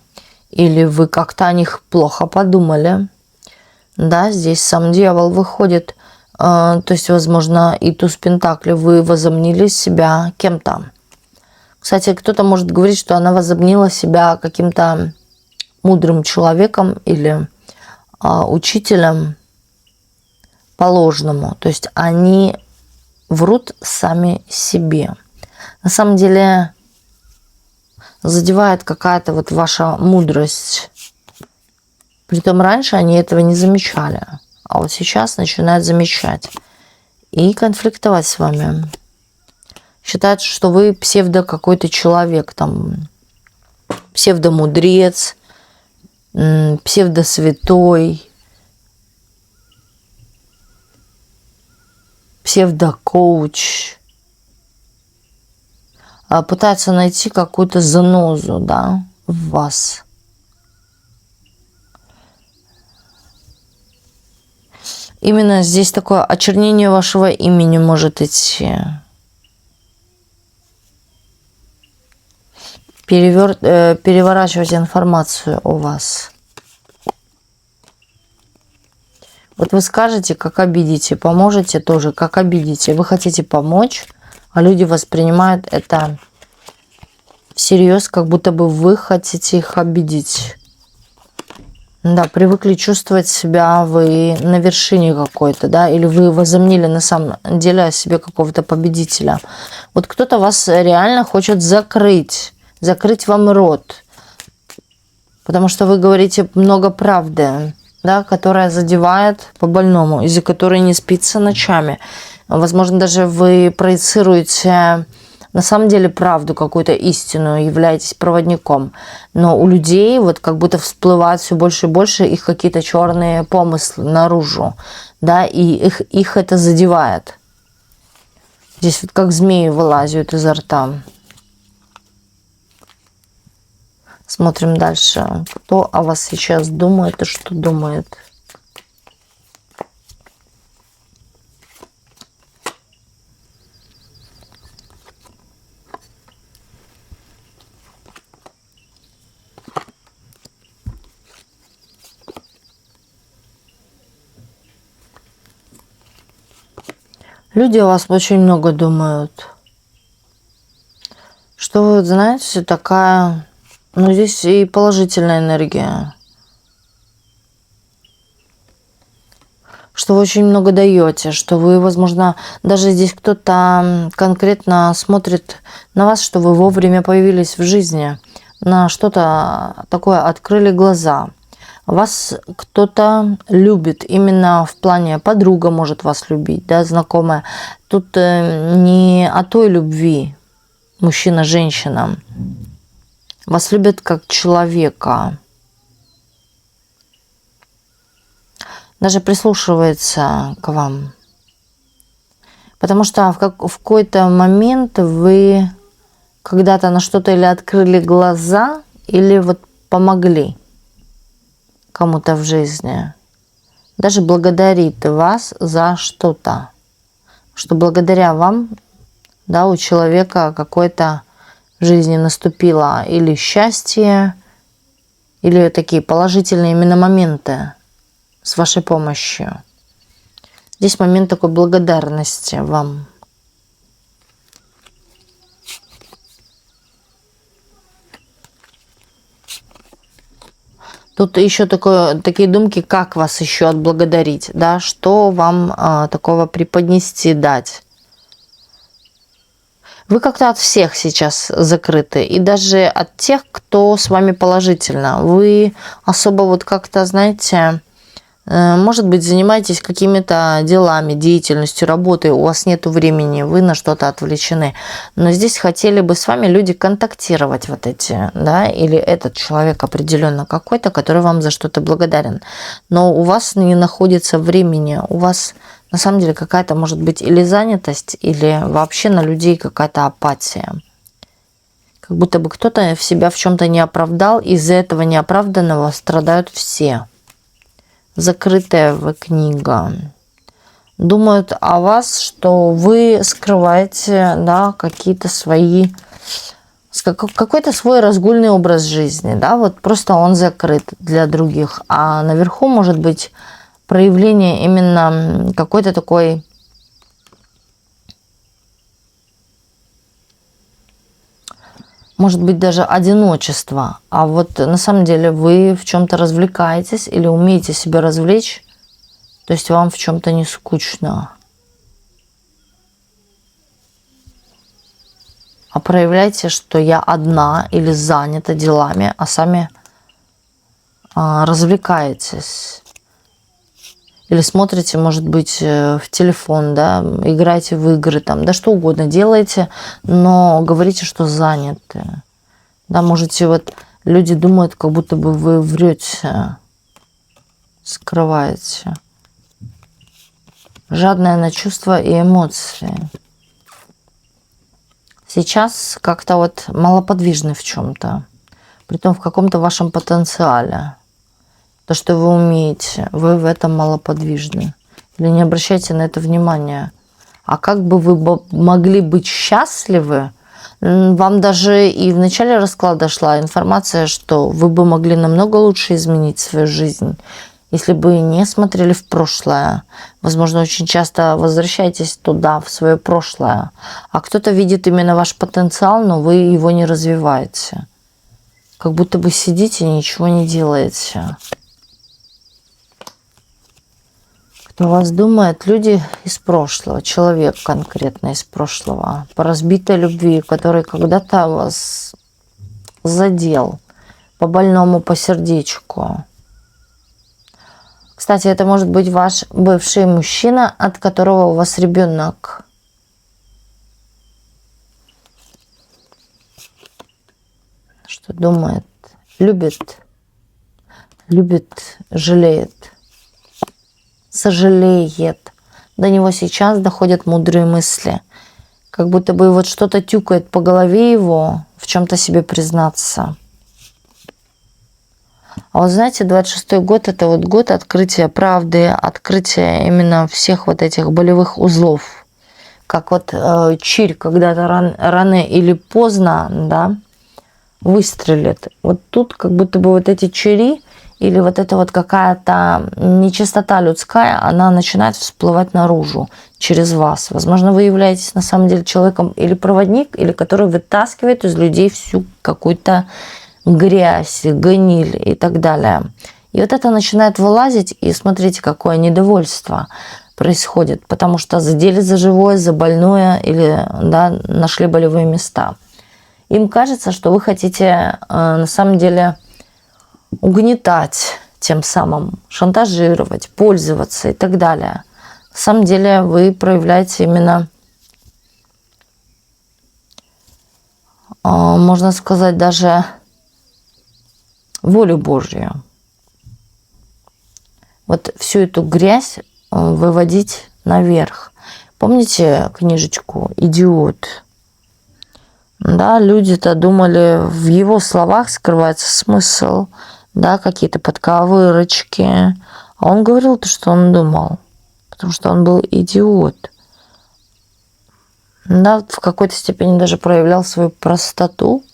или вы как-то о них плохо подумали. Да, здесь сам дьявол выходит, то есть, возможно, и туз пентаклей, вы возомнили себя кем-то. Кстати, кто-то может говорить, что она возомнила себя каким-то мудрым человеком или учителем по-ложному. То есть они врут сами себе. На самом деле задевает какая-то вот ваша мудрость. Притом раньше они этого не замечали, а вот сейчас начинают замечать и конфликтовать с вами. Считают, что вы псевдо какой-то человек, там, псевдомудрец, псевдосвятой, псевдокоуч. Пытаются найти какую-то занозу, да, в вас. Именно здесь такое очернение вашего имени может идти. Переворачивать информацию о вас. Вот вы скажете, как обидите, поможете тоже, как обидите. Вы хотите помочь, а люди воспринимают это всерьез, как будто бы вы хотите их обидеть. Да, привыкли чувствовать себя вы на вершине какой-то, да, или вы возомнили на самом деле о себе какого-то победителя. Вот кто-то вас реально хочет закрыть вам рот, потому что вы говорите много правды, да, которая задевает по-больному, из-за которой не спится ночами. Возможно, даже вы проецируете на самом деле правду, какую-то истину, являетесь проводником. Но у людей вот как будто всплывают все больше и больше их какие-то черные помыслы наружу, да, и их это задевает. Здесь вот как змеи вылазят изо рта. Смотрим дальше. Кто о вас сейчас думает и что думает? Люди о вас очень много думают. Что вы, знаете, такая... Ну, здесь и положительная энергия. Что вы очень много даете, что вы, возможно, даже здесь кто-то конкретно смотрит на вас, что вы вовремя появились в жизни, на что-то такое открыли глаза. Вас кто-то любит, именно в плане подруга может вас любить, да, знакомая. Тут не о той любви, мужчина-женщина. Вас любят как человека. Даже прислушивается к вам. Потому что в какой-то момент вы когда-то на что-то или открыли глаза, или вот помогли кому-то в жизни. Даже благодарит вас за что-то. Что благодаря вам, да, у человека какое-то в жизни наступило или счастье, или такие положительные именно моменты с вашей помощью. Здесь момент такой благодарности вам. Тут еще такие думки, как вас еще отблагодарить, да, что вам такого преподнести, дать. Вы как-то от всех сейчас закрыты, и даже от тех, кто с вами положительно. Вы особо вот как-то, знаете, может быть, занимаетесь какими-то делами, деятельностью, работой, у вас нет времени, вы на что-то отвлечены. Но здесь хотели бы с вами люди контактировать вот эти, да, или этот человек определенно какой-то, который вам за что-то благодарен. Но у вас не находится времени, у вас на самом деле какая-то может быть или занятость, или вообще на людей какая-то апатия. Как будто бы кто-то себя в чем-то не оправдал, из-за этого неоправданного страдают все. Закрытая книга. думают о вас, что вы скрываете, да, какие-то свои, какой-то свой разгульный образ жизни, да, вот просто он закрыт для других, а наверху может быть проявление именно какой-то такой может быть даже одиночество, а вот на самом деле вы в чем-то развлекаетесь или умеете себя развлечь, то есть вам в чем-то не скучно. А проявляйте, что я одна или занята делами, а сами развлекаетесь. Или смотрите, может быть, в телефон, да, играете в игры, там, да что угодно делаете, но говорите, что заняты. Да, можете, вот люди думают, как будто бы вы врете, скрываете. Жадное на чувства и эмоции. Сейчас как-то вот малоподвижны в чем-то, притом в каком-то вашем потенциале. То, что вы умеете, вы в этом малоподвижны. Или не обращайте на это внимания. А как бы вы могли быть счастливы, вам даже и в начале расклада шла информация, что вы бы могли намного лучше изменить свою жизнь, если бы не смотрели в прошлое. Возможно, очень часто возвращаетесь туда, в свое прошлое. А кто-то видит именно ваш потенциал, но вы его не развиваете. Как будто бы сидите и ничего не делаете. Кто о вас думает? Люди из прошлого, человек конкретно из прошлого, по разбитой любви, который когда-то вас задел, по больному, по сердечку. Кстати, это может быть ваш бывший мужчина, от которого у вас ребенок. Что думает? Любит, жалеет, сожалеет. До него сейчас доходят мудрые мысли. Как будто бы вот что-то тюкает по голове его, в чем-то себе признаться. А вот знаете, 26-й год – это вот год открытия правды, открытия именно всех вот этих болевых узлов. Как вот чирь когда-то рано или поздно, да, выстрелит. Вот тут как будто бы вот эти чири или вот эта вот какая-то нечистота людская, она начинает всплывать наружу через вас. Возможно, вы являетесь на самом деле человеком или проводник, или который вытаскивает из людей всю какую-то грязь, гниль и так далее. И вот это начинает вылазить, и смотрите, какое недовольство происходит, потому что задели за живое, за больное или да, нашли болевые места. Им кажется, что вы хотите на самом деле угнетать, тем самым шантажировать, пользоваться и так далее. На самом деле вы проявляете именно, можно сказать, даже волю Божью. Вот всю эту грязь выводить наверх. Помните книжечку «Идиот»? Да, люди-то думали, в его словах скрывается смысл, да, какие-то подковырочки. А он говорил то, что он думал, потому что он был идиот. Да, в какой-то степени даже проявлял свою простоту,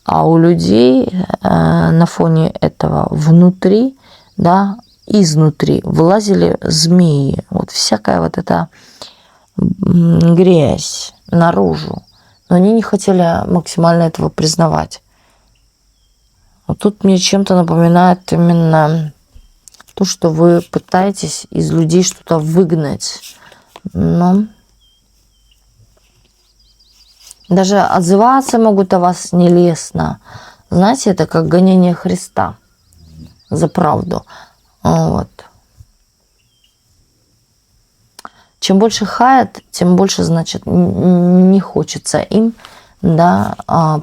а у людей на фоне этого внутри, да, изнутри вылазили змеи. Вот всякая вот эта грязь наружу. Но они не хотели максимально этого признавать. Вот тут мне чем-то напоминает именно то, что вы пытаетесь из людей что-то выгнать. Но даже отзываться могут о вас нелестно. Знаете, это как гонение Христа за правду. Вот. Чем больше хаят, тем больше, значит, не хочется им, да,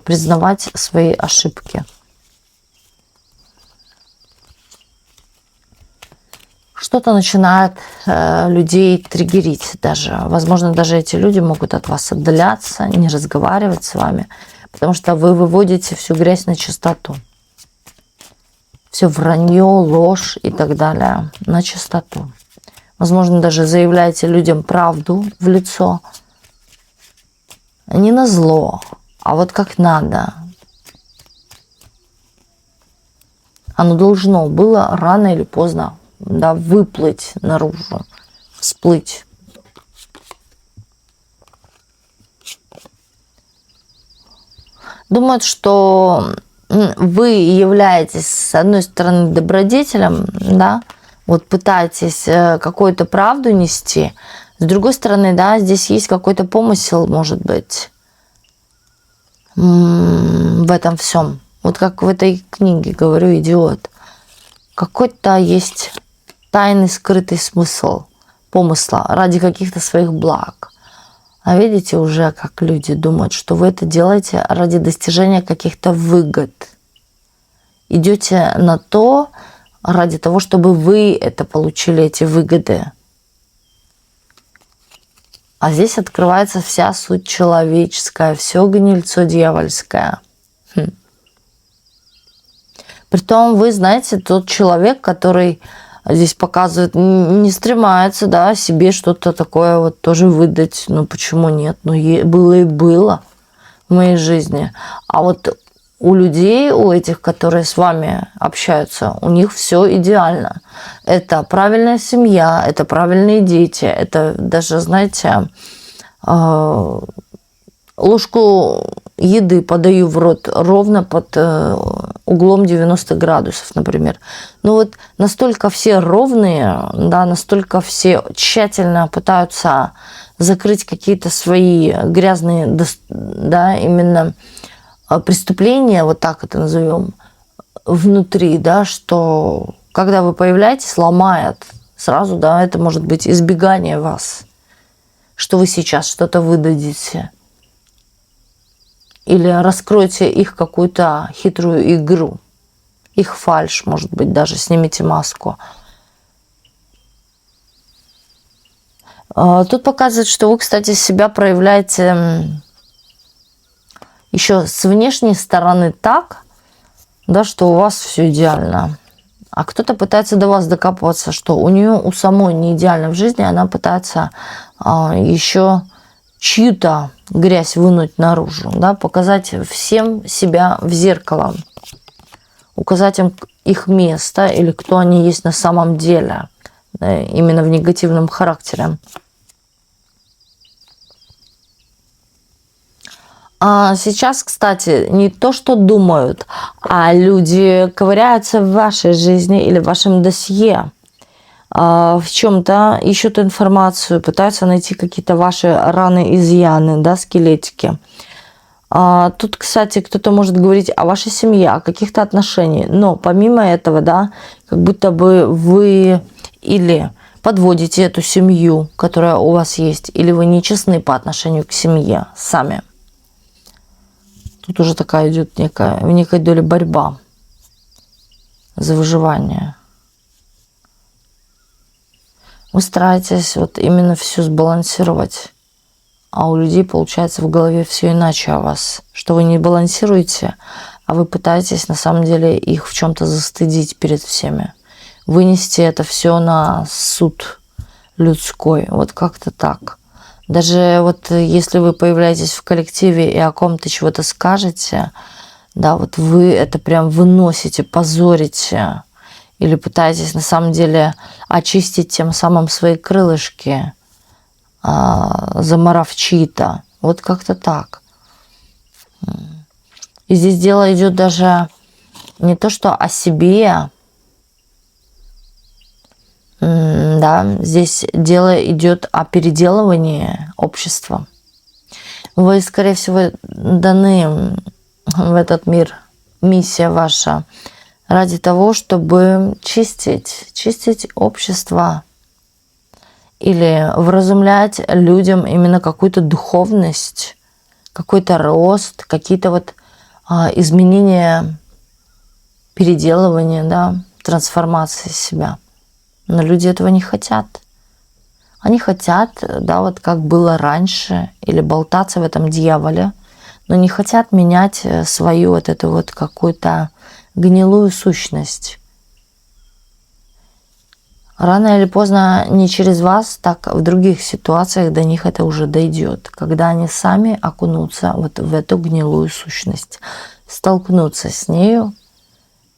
признавать свои ошибки. Что-то начинает людей триггерить даже. Возможно, даже эти люди могут от вас отдаляться, не разговаривать с вами, потому что вы выводите всю грязь на чистоту. Все вранье, ложь и так далее на чистоту. Возможно, даже заявляете людям правду в лицо. Не на зло, а вот как надо. Оно должно было рано или поздно, да, выплыть наружу, всплыть. Думают, что вы являетесь, с одной стороны, добродетелем, да, вот пытаетесь какую-то правду нести, с другой стороны, да, здесь есть какой-то помысел, может быть, в этом всем. Вот как в этой книге, говорю, «Идиот». Какой-то есть тайный, скрытый смысл помысла ради каких-то своих благ. А видите уже, как люди думают, что вы это делаете ради достижения каких-то выгод. Идете на то, ради того, чтобы вы это получили, эти выгоды. А здесь открывается вся суть человеческая, все гнильцо дьявольское. Притом, вы знаете, тот человек, который здесь показывает, не стремается, да, себе что-то такое вот тоже выдать. Ну, почему нет? Ну, было и было в моей жизни. А вот у людей, у этих, которые с вами общаются, у них все идеально. Это правильная семья, это правильные дети, это даже, знаете, ложку еды подаю в рот ровно под углом 90 градусов, например. Ну вот настолько все ровные, да, настолько все тщательно пытаются закрыть какие-то свои грязные, да, именно преступления, вот так это назовем, внутри, да, что когда вы появляетесь, ломает сразу, да, это может быть избегание вас, что вы сейчас что-то выдадите. Или раскройте их какую-то хитрую игру. Их фальшь, может быть, даже снимите маску. Тут показывает, что вы, кстати, себя проявляете еще с внешней стороны так, да, что у вас все идеально. А кто-то пытается до вас докапываться, что у нее у самой не идеально в жизни, она пытается еще чью-то грязь вынуть наружу, да, показать всем себя в зеркало, указать им их место или кто они есть на самом деле, да, именно в негативном характере. А сейчас, кстати, не то, что думают, а люди ковыряются в вашей жизни или в вашем досье, в чем-то ищут информацию, пытаются найти какие-то ваши раны, изъяны, да, скелетики. Тут, кстати, кто-то может говорить о вашей семье, о каких-то отношениях, но помимо этого, да, как будто бы вы или подводите эту семью, которая у вас есть, или вы нечестны по отношению к семье сами. Тут уже такая идет в некой доле борьба за выживание. Вы стараетесь вот именно все сбалансировать, а у людей получается в голове все иначе о вас, что вы не балансируете, а вы пытаетесь на самом деле их в чем-то застыдить перед всеми, вынести это все на суд людской, вот как-то так. Даже вот если вы появляетесь в коллективе и о ком-то чего-то скажете, да, вот вы это прям выносите, позорите, или пытаетесь на самом деле очистить тем самым свои крылышки, заморав чьи-то. Вот как-то так. И здесь дело идет даже не то, что о себе, да, здесь дело идет о переделывании общества. Вы, скорее всего, даны в этот мир, миссия ваша, ради того, чтобы чистить общество или вразумлять людям именно какую-то духовность, какой-то рост, какие-то вот изменения, переделывания, да, трансформации себя. Но люди этого не хотят. Они хотят, да, вот как было раньше, или болтаться в этом дьяволе, но не хотят менять свою вот эту вот какую-то гнилую сущность. рано или поздно не через вас, так в других ситуациях до них это уже дойдет, когда они сами окунутся вот в эту гнилую сущность, столкнутся с нею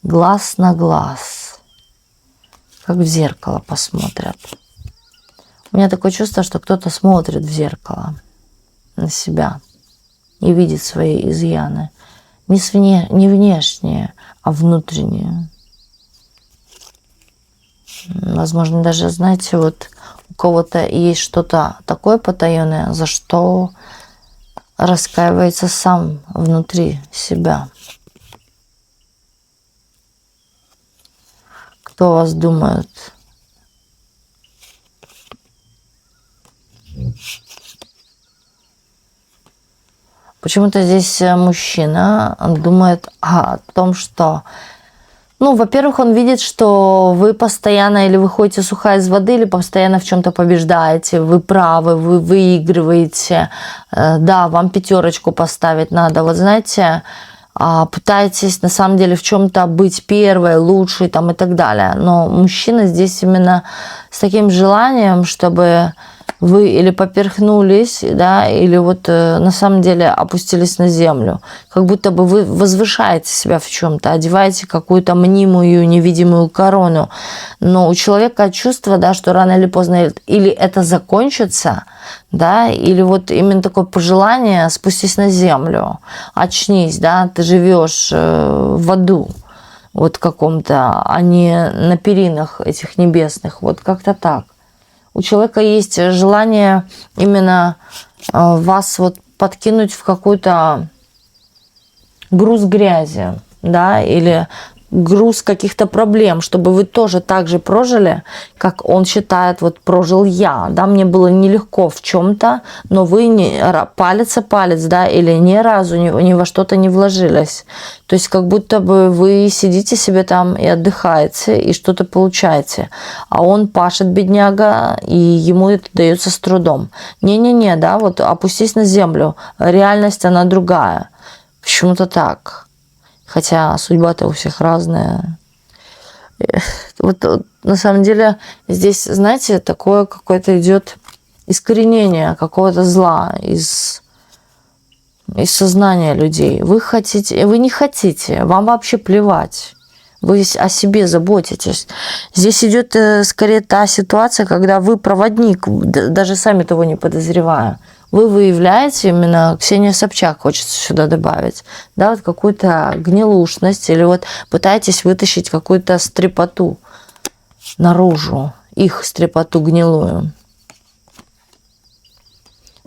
глаз на глаз, как в зеркало посмотрят. У меня такое чувство, что кто-то смотрит в зеркало на себя и видит свои изъяны. Не внешние, а внутренние. Возможно, даже, знаете, вот у кого-то есть что-то такое потаенное, за что раскаивается сам внутри себя. Кто о вас думает? Почему-то здесь мужчина думает о том, что, ну, во-первых, он видит, что вы постоянно или выходите сухая из воды, или постоянно в чем-то побеждаете, вы правы, вы выигрываете, да, вам 5 поставить надо. Вот знаете, пытаетесь на самом деле в чем-то быть первой, лучшей там и так далее. Но мужчина здесь именно с таким желанием, чтобы вы или поперхнулись, да, или вот на самом деле опустились на землю. Как будто бы вы возвышаете себя в чем-то, одеваете какую-то мнимую, невидимую корону. Но у человека чувство, да, что рано или поздно или это закончится, да, или вот именно такое пожелание: спустись на землю, очнись, да, ты живешь в аду вот каком-то, а не на перинах этих небесных, вот как-то так. У человека есть желание именно вас вот подкинуть в какой-то груз грязи, да, или груз каких-то проблем, чтобы вы тоже так же прожили, как он считает, вот прожил я, да, мне было нелегко в чем-то, но вы палец о палец, да, или ни разу ни во что-то не вложились. То есть как будто бы вы сидите себе там и отдыхаете, и что-то получаете, а он пашет, бедняга, и ему это дается с трудом. Не-не-не, да, вот опустись на землю, реальность она другая. Почему-то так. Хотя судьба-то у всех разная. Вот на самом деле здесь, знаете, такое какое-то идет искоренение какого-то зла из сознания людей. Вы не хотите, вам вообще плевать. Вы о себе заботитесь. Здесь идет скорее та ситуация, когда вы проводник, даже сами того не подозревая. Вы выявляете, именно Ксения Собчак хочется сюда добавить, да, вот какую-то гнилушность, или вот пытаетесь вытащить какую-то стрепоту наружу, их стрепоту гнилую.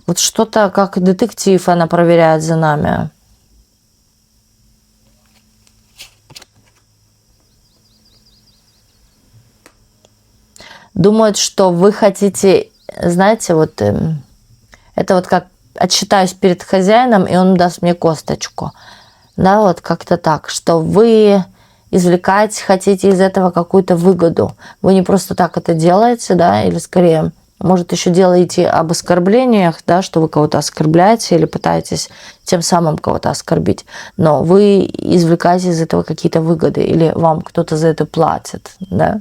Вот что-то как детектив она проверяет за нами. Думают, что вы хотите, знаете, вот... Это вот как отчитаюсь перед хозяином, и он даст мне косточку. Да, вот как-то так, что вы извлекаете, хотите из этого какую-то выгоду. Вы не просто так это делаете, да, или скорее, может, еще делаете об оскорблениях, да, что вы кого-то оскорбляете или пытаетесь тем самым кого-то оскорбить. Но вы извлекаете из этого какие-то выгоды, или вам кто-то за это платит, да.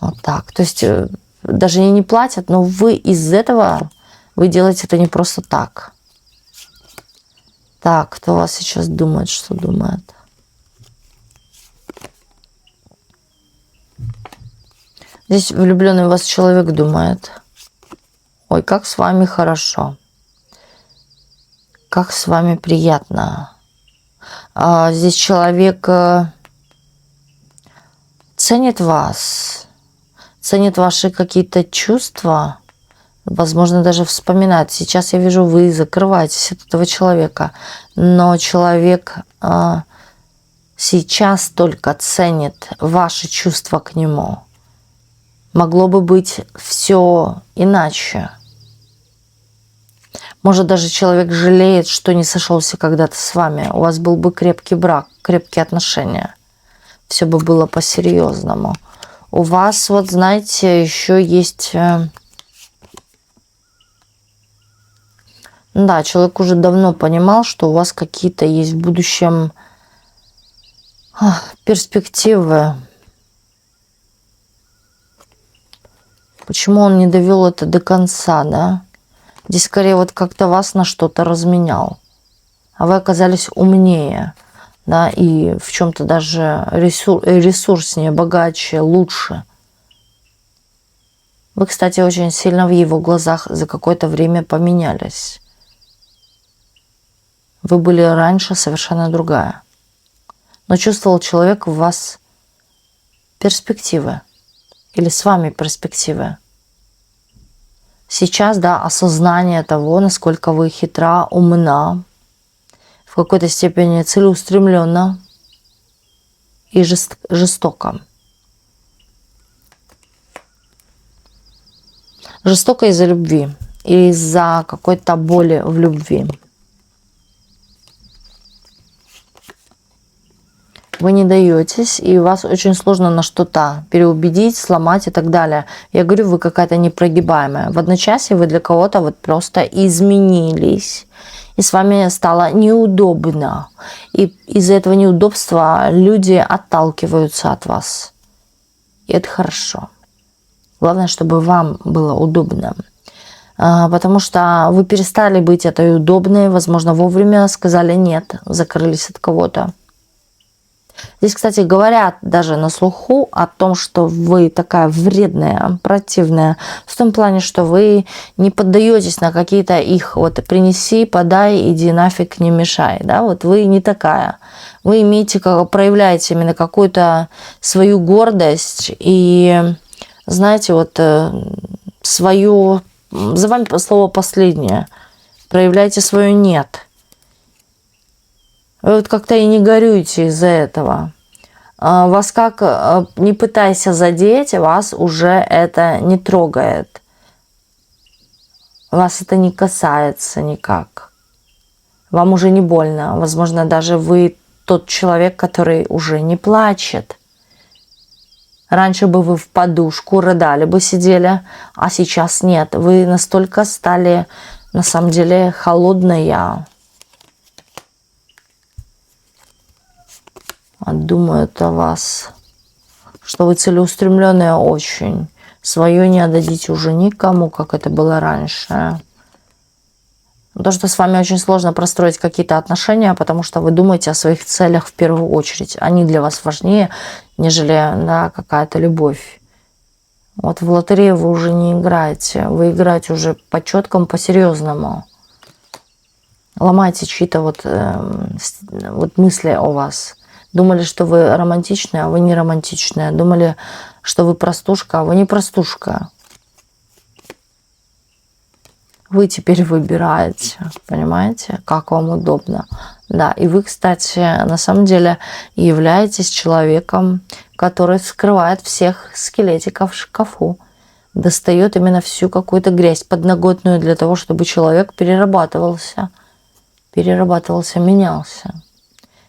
Вот так. То есть даже не платят, но вы из этого, вы делаете это не просто так. Так, кто у вас сейчас думает, что думает? Здесь влюбленный в вас человек думает: ой, как с вами хорошо, как с вами приятно. Здесь человек ценит вас, ценит ваши какие-то чувства, возможно, даже вспоминает. Сейчас я вижу, вы закрываетесь от этого человека, но человек сейчас только ценит ваши чувства к нему. Могло бы быть все иначе. Может, даже человек жалеет, что не сошелся когда-то с вами. У вас был бы крепкий брак, крепкие отношения. Все бы было по-серьезному. У вас, вот знаете, еще есть... Да, человек уже давно понимал, что у вас какие-то есть в будущем перспективы. Почему он не довел это до конца, да? Здесь скорее вот как-то вас на что-то разменял. А вы оказались умнее, да, и в чем-то даже ресурснее, богаче, лучше. Вы, кстати, очень сильно в его глазах за какое-то время поменялись. Вы были раньше совершенно другая. Но чувствовал человек в вас перспективы. Или с вами перспективы. Сейчас, да, осознание того, насколько вы хитра, умна, в какой-то степени целеустремленно и жестоко. Жестоко из-за любви, из-за какой-то боли в любви. Вы не даетесь, и вас очень сложно на что-то переубедить, сломать и так далее. Я говорю, вы какая-то непрогибаемая. В одночасье вы для кого-то вот просто изменились, и с вами стало неудобно. И из-за этого неудобства люди отталкиваются от вас. И это хорошо. Главное, чтобы вам было удобно. Потому что вы перестали быть этой удобной, возможно, вовремя сказали нет, закрылись от кого-то. Здесь, кстати, говорят даже на слуху о том, что вы такая вредная, противная, в том плане, что вы не поддаетесь на какие-то их вот принеси, подай, иди нафиг, не мешай, да, вот вы не такая. Вы проявляете именно какую-то свою гордость и, знаете, вот свою, за вами слово последнее, проявляйте свое нет. Вы вот как-то и не горюете из-за этого. Вас как не пытайся задеть, вас уже это не трогает. Вас это не касается никак. Вам уже не больно. Возможно, даже вы тот человек, который уже не плачет. Раньше бы вы в подушку рыдали бы, сидели, а сейчас нет. Вы настолько стали, на самом деле, холодная. Думают о вас, что вы целеустремленные очень. Свое не отдадите уже никому, как это было раньше. То, что с вами очень сложно простроить какие-то отношения, потому что вы думаете о своих целях в первую очередь. Они для вас важнее, нежели, да, какая-то любовь. Вот в лотерею вы уже не играете. Вы играете уже по четкому, по-серьезному. Ломаете чьи-то вот мысли о вас. Думали, что вы романтичная, а вы не романтичная. Думали, что вы простушка, а вы не простушка. Вы теперь выбираете, понимаете, как вам удобно. Да, и вы, кстати, на самом деле являетесь человеком, который вскрывает всех скелетиков в шкафу. Достает именно всю какую-то грязь подноготную для того, чтобы человек перерабатывался, менялся.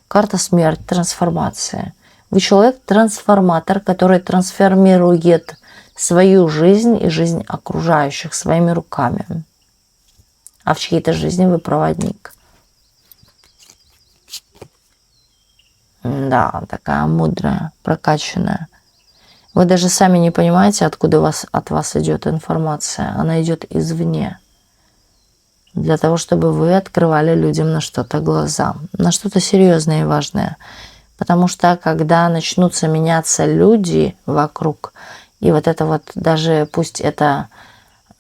Карта смерть, трансформация. Вы человек-трансформатор, который трансформирует свою жизнь и жизнь окружающих своими руками. А в чьей-то жизни вы проводник. Да, такая мудрая, прокачанная. Вы даже сами не понимаете, откуда от вас идет информация. Она идет извне. Для того, чтобы вы открывали людям на что-то глаза, на что-то серьезное и важное. Потому что когда начнутся меняться люди вокруг, и вот это вот даже пусть это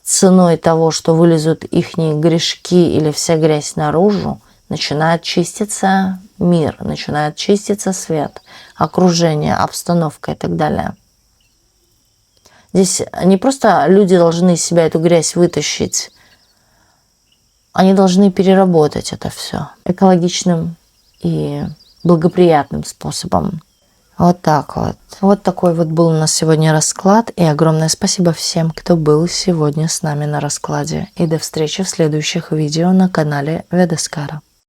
ценой того, что вылезут ихние грешки или вся грязь наружу, начинает чиститься мир, начинает чиститься свет, окружение, обстановка и так далее. Здесь не просто люди должны из себя эту грязь вытащить, они должны переработать это все экологичным и благоприятным способом. Вот так вот. Вот такой вот был у нас сегодня расклад. И огромное спасибо всем, кто был сегодня с нами на раскладе. И до встречи в следующих видео на канале Ведаскара.